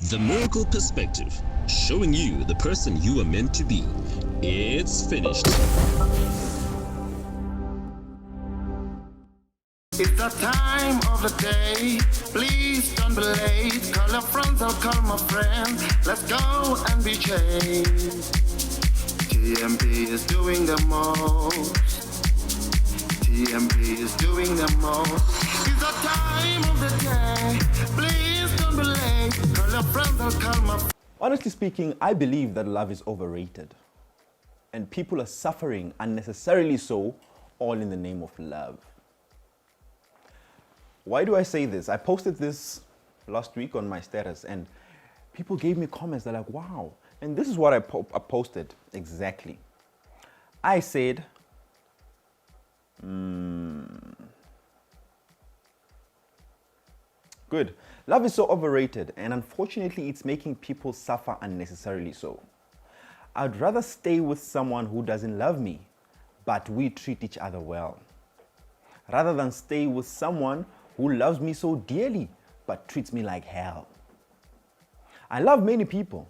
The Miracle Perspective, showing you the person you are meant to be. It's finished. It's the time of the day. Please don't be late. Call your friends, I'll call my friends. Let's go and be changed. TMP is doing the most. TMP is doing the most. It's the time of the day. Please don't be late. Call your friends, I'll call my friends. Honestly speaking, I believe that love is overrated. And people are suffering unnecessarily so, all in the name of love. Why do I say this? I posted this last week on my status and people gave me comments. They're like, wow. And this is what I posted exactly. I said, good. Love is so overrated and unfortunately it's making people suffer unnecessarily so. I'd rather stay with someone who doesn't love me, but we treat each other well, rather than stay with someone who loves me so dearly, but treats me like hell. I love many people,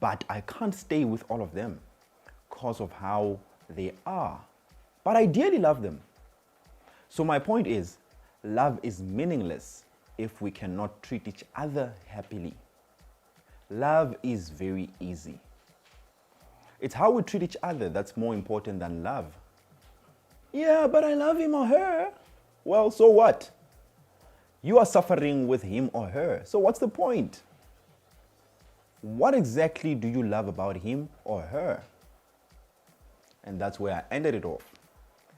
but I can't stay with all of them because of how they are. But I dearly love them. So my point is, love is meaningless if we cannot treat each other happily. Love is very easy. It's how we treat each other that's more important than love. Yeah, but I love him or her. Well, so what? You are suffering with him or her. So what's the point? What exactly do you love about him or her? And that's where I ended it off.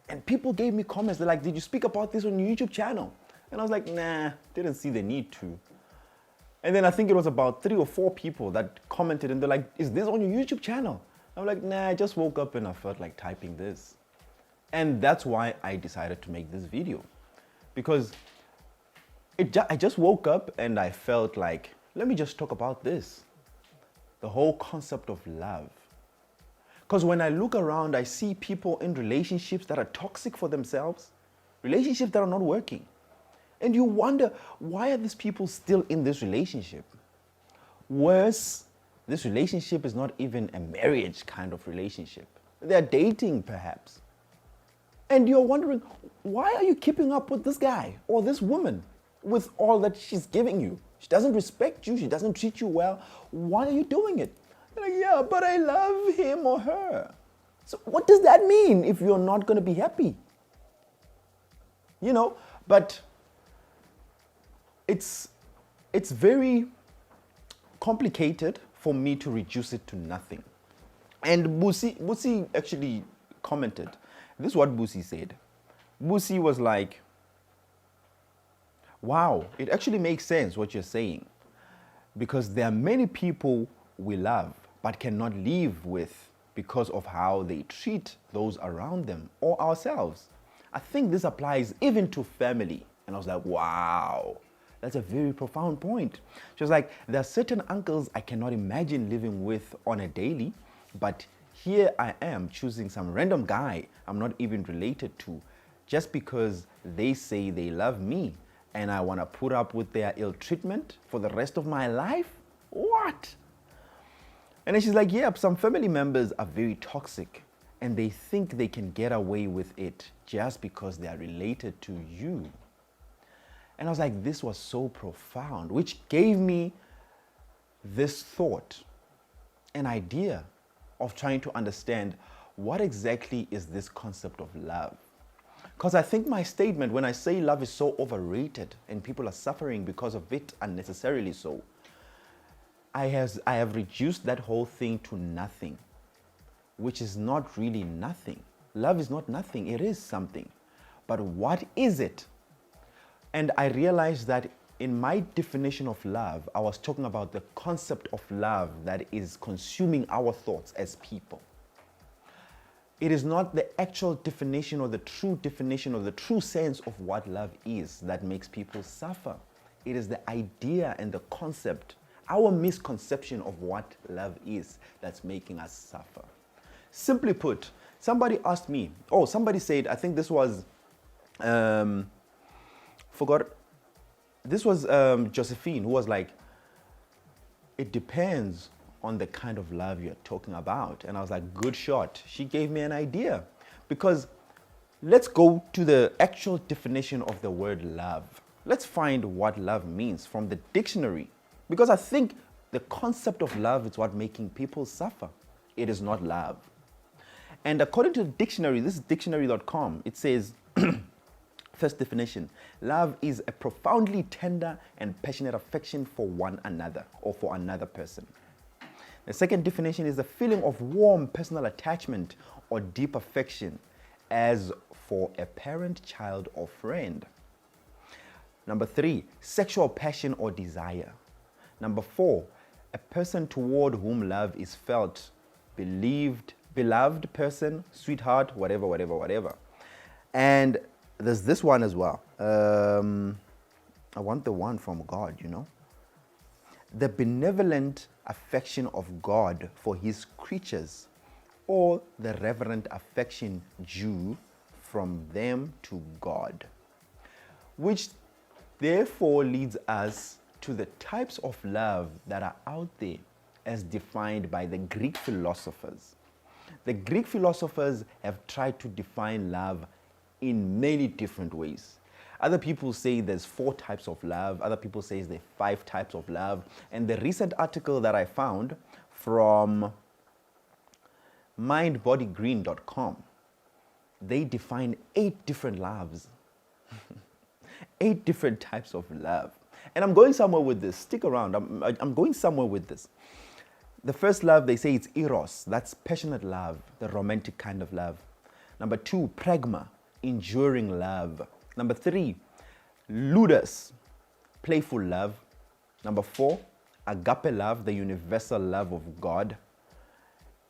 And people gave me comments. They're like, did you speak about this on your YouTube channel? And I was like, nah, didn't see the need to. And then I think it was about 3 or 4 people that commented and they're like, is this on your YouTube channel? I'm like, nah, I just woke up and I felt like typing this. And that's why I decided to make this video. Because I just woke up and I felt like, let me just talk about this. The whole concept of love. Because when I look around, I see people in relationships that are toxic for themselves, relationships that are not working. And you wonder, why are these people still in this relationship? Worse, this relationship is not even a marriage kind of relationship. They're dating perhaps. And you're wondering, why are you keeping up with this guy or this woman with all that she's giving you? She doesn't respect you. She doesn't treat you well. Why are you doing it? You're like, yeah, but I love him or her. So what does that mean if you're not going to be happy? You know, but it's very complicated for me to reduce it to nothing. And Busi actually commented. This is what Busi said. Busi was like, wow, it actually makes sense what you're saying, because there are many people we love but cannot live with because of how they treat those around them or ourselves. I think this applies even to family. And I was like, wow, that's a very profound point. She was like, there are certain uncles I cannot imagine living with on a daily, but here I am choosing some random guy I'm not even related to just because they say they love me and I want to put up with their ill treatment for the rest of my life? What? And then she's like, yeah, some family members are very toxic and they think they can get away with it just because they are related to you. And I was like, this was so profound, which gave me this thought, an idea of trying to understand what exactly is this concept of love. Because I think my statement when I say love is so overrated and people are suffering because of it unnecessarily so, I have reduced that whole thing to nothing, which is not really nothing. Love is not nothing, it is something. But what is it? And I realized that in my definition of love, I was talking about the concept of love that is consuming our thoughts as people. It is not the actual definition or the true definition or the true sense of what love is that makes people suffer. It is the idea and the concept, our misconception of what love is that's making us suffer. Simply put, somebody asked me, somebody said, I think this was, Josephine, who was like, it depends on the kind of love you're talking about. And I was like, good shot. She gave me an idea. Because let's go to the actual definition of the word love. Let's find what love means from the dictionary. Because I think the concept of love is what making people suffer. It is not love. And according to the dictionary, this is dictionary.com, it says, first definition, love is a profoundly tender and passionate affection for one another or for another person. The second definition is the feeling of warm personal attachment or deep affection as for a parent, child, or friend. Number 3, sexual passion or desire. Number 4, a person toward whom love is felt, beloved person, sweetheart, whatever. And there's this one as well. I want the one from God, you know. The benevolent affection of God for his creatures, or the reverent affection due from them to God, which therefore leads us to the types of love that are out there as defined by the Greek philosophers. The Greek philosophers have tried to define love in many different ways. Other people say there's 4 types of love. Other people say there's 5 types of love. And the recent article that I found from mindbodygreen.com, they define 8 different loves. 8 different types of love. And I'm going somewhere with this. Stick around. I'm going somewhere with this. The first love, they say it's eros. That's passionate love, the romantic kind of love. Number 2, pragma, enduring love. Number 3, ludus, playful love. Number 4, agape love, the universal love of God.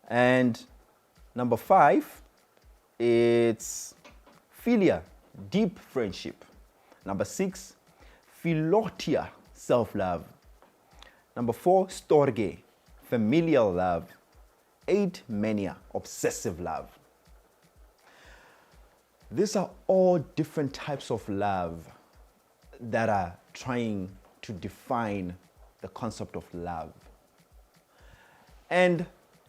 And number 5, it's philia, deep friendship. Number 6, philotia, self-love. Number 4, storge, familial love. 8, mania, obsessive love. These are all different types of love that are trying to define the concept of love. And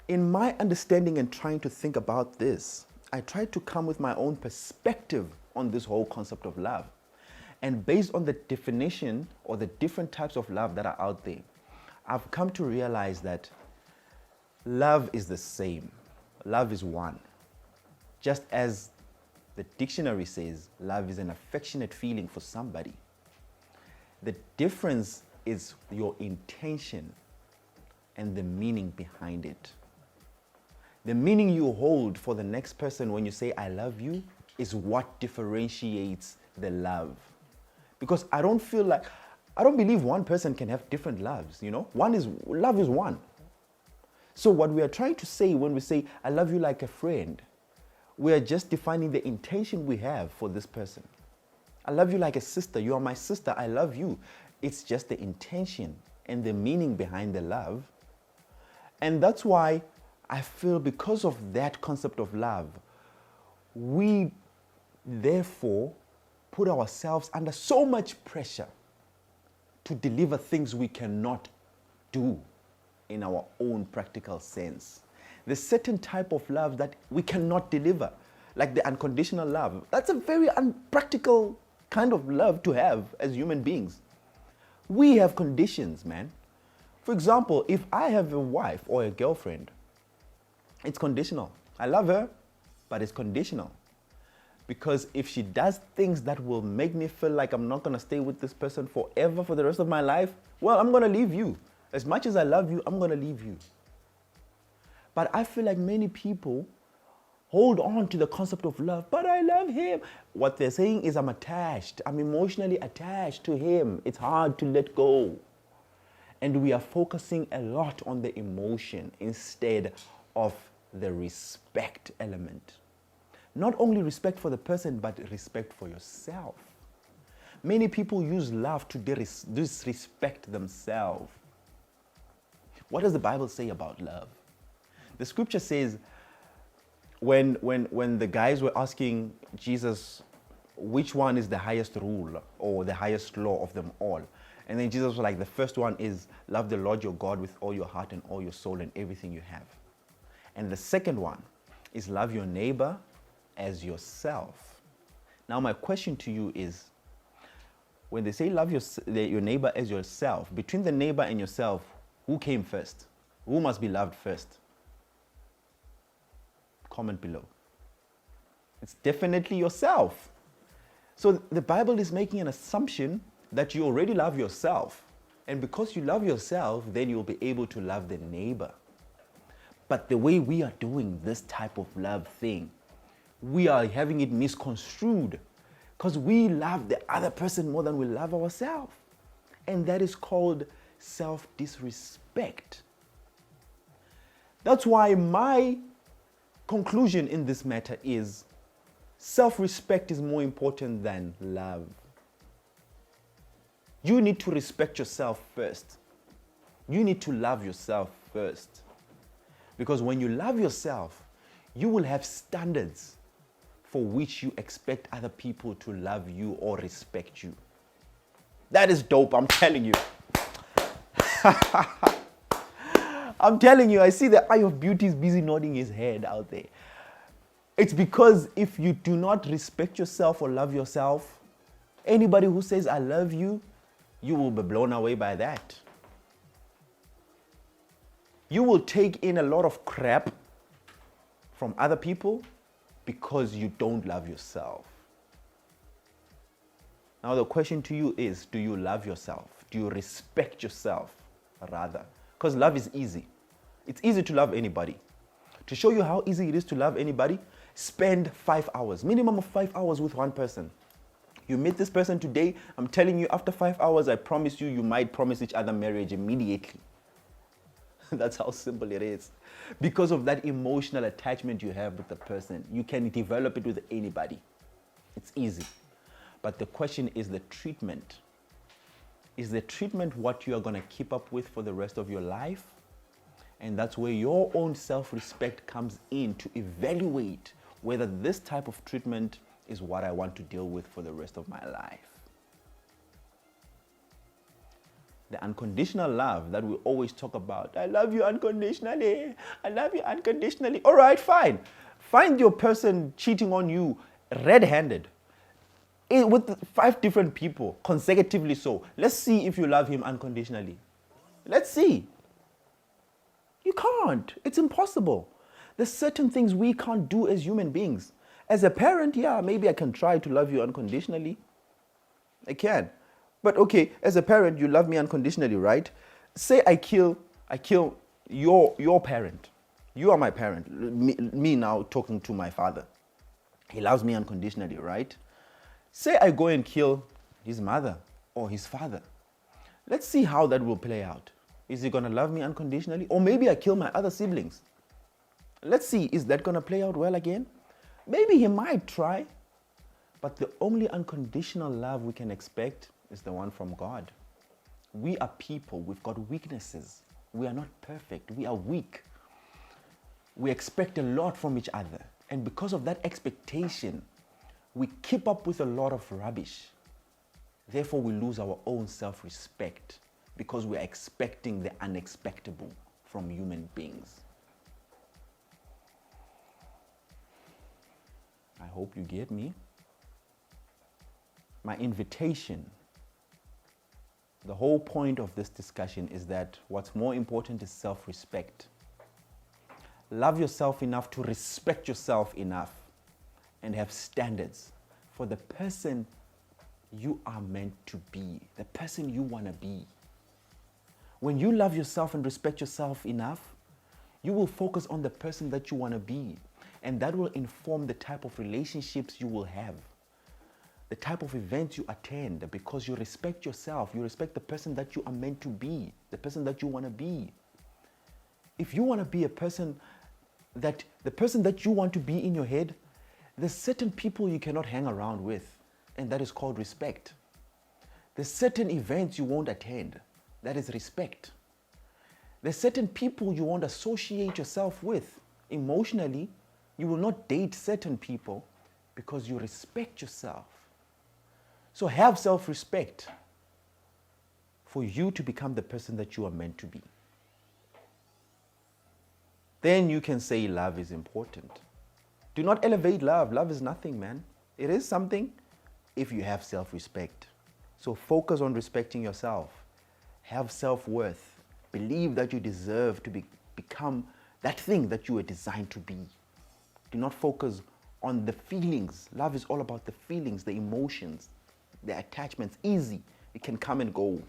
in my understanding and trying to think about this, I tried to come with my own perspective on this whole concept of love. And based on the definition or the different types of love that are out there, I've come to realize that love is the same. Love is one. Just as the dictionary says, love is an affectionate feeling for somebody. The difference is your intention and the meaning behind it. The meaning you hold for the next person when you say, I love you, is what differentiates the love. Because I don't believe one person can have different loves, you know? Love is one. So what we are trying to say when we say, I love you like a friend, we are just defining the intention we have for this person. I love you like a sister. You are my sister. I love you. It's just the intention and the meaning behind the love. And that's why I feel because of that concept of love, we therefore put ourselves under so much pressure to deliver things we cannot do in our own practical sense. There's certain type of love that we cannot deliver, like the unconditional love. That's a very unpractical kind of love to have as human beings. We have conditions, man. For example, if I have a wife or a girlfriend, it's conditional. I love her, but it's conditional. Because if she does things that will make me feel like I'm not going to stay with this person forever for the rest of my life, well, I'm going to leave you. As much as I love you, I'm going to leave you. But I feel like many people hold on to the concept of love, but I love him. What they're saying is I'm attached. I'm emotionally attached to him. It's hard to let go. And we are focusing a lot on the emotion instead of the respect element. Not only respect for the person, but respect for yourself. Many people use love to disrespect themselves. What does the Bible say about love? The scripture says, when the guys were asking Jesus which one is the highest rule or the highest law of them all, And then Jesus was like, the first one is love the Lord your God with all your heart and all your soul and everything you have. And the second one is love your neighbor as yourself. Now my question to you is, when they say love your neighbor as yourself, between the neighbor and yourself, who came first? Who must be loved first? Comment below. It's definitely yourself. So the Bible is making an assumption that you already love yourself. And because you love yourself, then you'll be able to love the neighbor. But the way we are doing this type of love thing, we are having it misconstrued because we love the other person more than we love ourselves. And that is called self-disrespect. That's why my conclusion in this matter is self-respect is more important than love. You need to respect yourself first. You need to love yourself first. Because when you love yourself, you will have standards for which you expect other people to love you or respect you. That is dope, I'm telling you. I'm telling you, I see the eye of beauty is busy nodding his head out there. It's because if you do not respect yourself or love yourself, anybody who says, I love you, you will be blown away by that. You will take in a lot of crap from other people because you don't love yourself. Now the question to you is, do you love yourself? Do you respect yourself rather? Because love is easy. It's easy to love anybody. To show you how easy it is to love anybody, spend 5 hours, minimum of 5 hours with one person. You meet this person today, I'm telling you, after 5 hours, I promise you, you might promise each other marriage immediately. That's how simple it is. Because of that emotional attachment you have with the person, you can develop it with anybody. It's easy. But the question is the treatment. Is the treatment what you are going to keep up with for the rest of your life? And that's where your own self-respect comes in to evaluate whether this type of treatment is what I want to deal with for the rest of my life. The unconditional love that we always talk about. I love you unconditionally. I love you unconditionally. All right, fine. Find your person cheating on you red-handed with 5 different people consecutively so. Let's see if you love him unconditionally. Let's see. You can't. It's impossible. There's certain things we can't do as human beings. As a parent, yeah, maybe I can try to love you unconditionally. I can. But okay, as a parent, you love me unconditionally, right? Say I kill your parent. You are my parent. Me now talking to my father. He loves me unconditionally, right? Say I go and kill his mother or his father. Let's see how that will play out. Is he going to love me unconditionally? Or maybe I kill my other siblings. Let's see, is that going to play out well again? Maybe he might try. But the only unconditional love we can expect is the one from God. We are people. We've got weaknesses. We are not perfect. We are weak. We expect a lot from each other. And because of that expectation, we keep up with a lot of rubbish. Therefore, we lose our own self-respect because we are expecting the unexpectable from human beings. I hope you get me. My invitation, the whole point of this discussion is that what's more important is self-respect. Love yourself enough to respect yourself enough and have standards for the person you are meant to be, the person you want to be. When you love yourself and respect yourself enough, you will focus on the person that you want to be, and that will inform the type of relationships you will have, the type of events you attend, because you respect yourself, you respect the person that you are meant to be, the person that you want to be. If you want to be a person that, the person that you want to be in your head, there's certain people you cannot hang around with, and that is called respect. There's certain events you won't attend, that is respect. There's certain people you won't associate yourself with emotionally. You will not date certain people because you respect yourself. So have self-respect for you to become the person that you are meant to be. Then you can say love is important. Do not elevate love. Love is nothing, man. It is something if you have self-respect. So focus on respecting yourself. Have self-worth. Believe that you deserve to become that thing that you were designed to be. Do not focus on the feelings. Love is all about the feelings, the emotions, the attachments. Easy. It can come and go.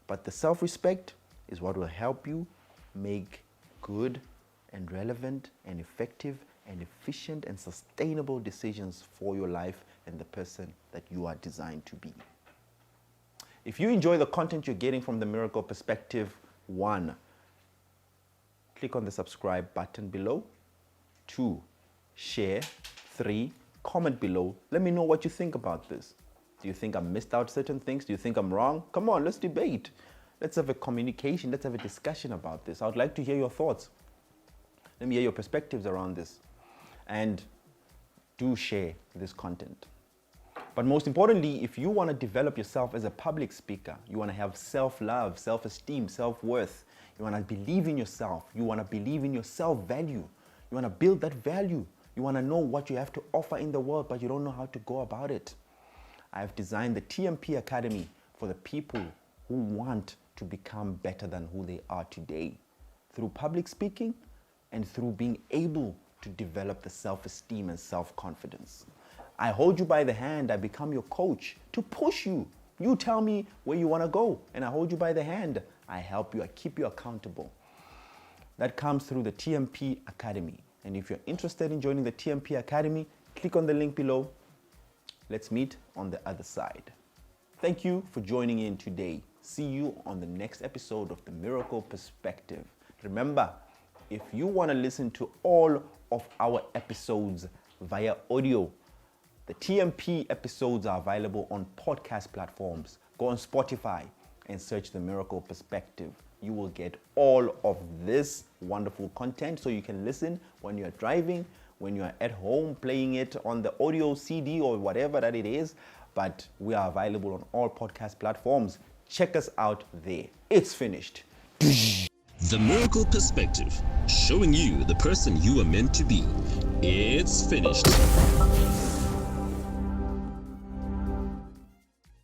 But the self-respect is what will help you make good and relevant and effective and efficient and sustainable decisions for your life and the person that you are designed to be. If you enjoy the content you're getting from the Miracle Perspective, 1, click on the subscribe button below. 2, share. 3, comment below. Let me know what you think about this. Do you think I missed out certain things? Do you think I'm wrong? Come on, let's debate. Let's have a communication. Let's have a discussion about this. I would like to hear your thoughts. Let me hear your perspectives around this. And do share this content. But most importantly, if you want to develop yourself as a public speaker, you want to have self-love, self-esteem, self-worth, you want to believe in yourself, you want to believe in your self-value, you want to build that value, you want to know what you have to offer in the world, but you don't know how to go about it. I have designed the TMP Academy for the people who want to become better than who they are today through public speaking and through being able to develop the self-esteem and self-confidence. I hold you by the hand. I become your coach to push you. You tell me where you want to go, and I hold you by the hand. I help you. I keep you accountable. That comes through the TMP Academy. And if you're interested in joining the TMP Academy, click on the link below. Let's meet on the other side. Thank you for joining in today. See you on the next episode of the Miracle Perspective. Remember, if you want to listen to all of our episodes via audio, the TMP episodes are available on podcast platforms. Go on Spotify and search the Miracle Perspective. You will get all of this wonderful content so you can listen when you're driving, when you're at home playing it on the audio CD or whatever that it is. But we are available on all podcast platforms. Check us out there. It's finished. The Miracle Perspective, showing you the person you are meant to be. It's finished.